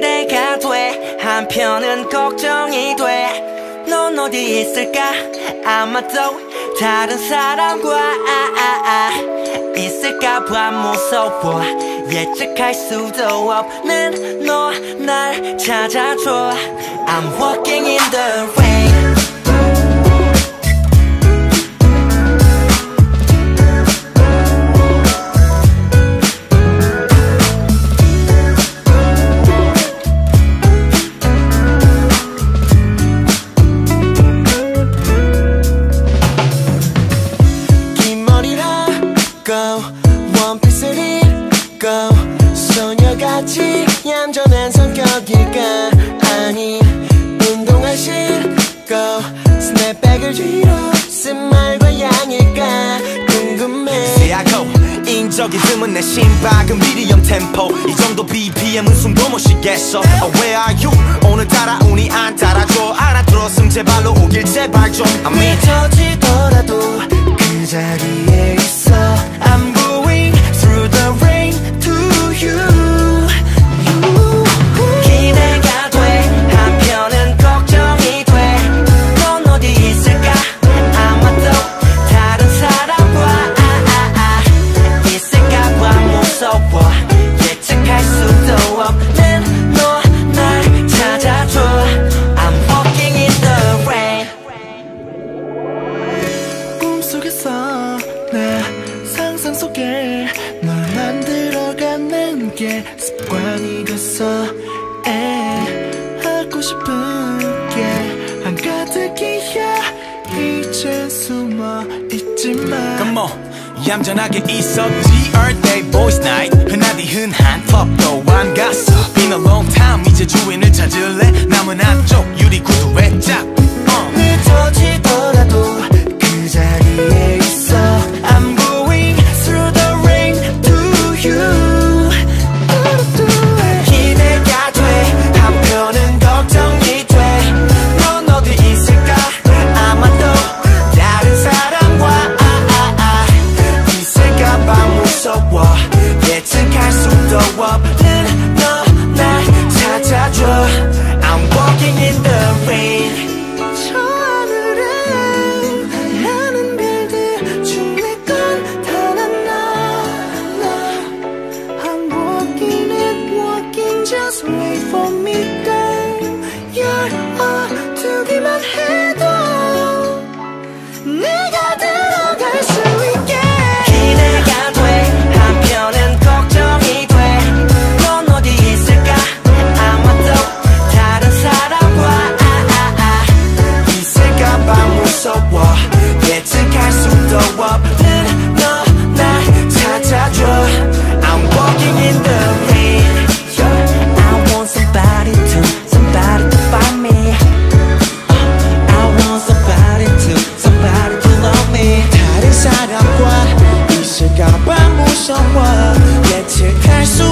기대가 돼 한편은 걱정이 돼넌 어디 있을까 아마도 다른 사람과 있을까봐 무서워 예측할 수도 없는 너 날 찾아줘 I'm walking in the rain 원피스를 입고 소녀같이 얌전한 성격일까 아니 운동화 신고 스냅백을 뒤로 쓴 말과 양일까 궁금해 세하고 인적이 드문 내 심박은 미디엄 템포 이 정도 BPM은 숨도 못 쉬겠어 Where are you 오늘따라 운이 안 따라줘 알아들었음 제발로 오길 제발 좀 미쳐지더라도 그 자리에 있어 I'm going through the rain to you 기대가 돼 한편은 걱정이 돼넌 어디 있을까 아마도 다른 사람과 있을까봐 무서워 예측할 수도 없는 너 날 찾아줘 I'm walking in the rain 꿈속에서 내 상상 속에 널 만들어가는 게 습관이 됐어 하고 싶은 게 한가득이야 이제 숨어 있지만 Come on 얌전하게 있었지 Earth Day Boys Night 흔하디 흔한 턱도 안 갔어 Been a long time 이제 주인을 찾을래 남은 한쪽 유리 구두에 짝 늦어지더라도 그 자리에 있어 I'm going through the rain to you 기대가 돼 한편은 걱정이 돼넌 어디 있을까 아마도 다른 사람과 있을까봐 무서워 예측할 수도 없는 너 날 찾아줘 I'm walking in the rain 저 하늘에 많은 별들 중 내 건 단 하나 I'm walking it walking just wait for me girl 열어두기만 해도 내가 들어갈 수 있게 기대가 돼 한편은 걱정이 돼넌 어디 있을까 아마도 다른 사람과 있을까봐 무서워 예측할 수도 없는 너 날 찾아줘 I'm walking in the rain I want somebody to find me I want somebody to love me 다른 사람과 있을까봐 무서워 예측할 수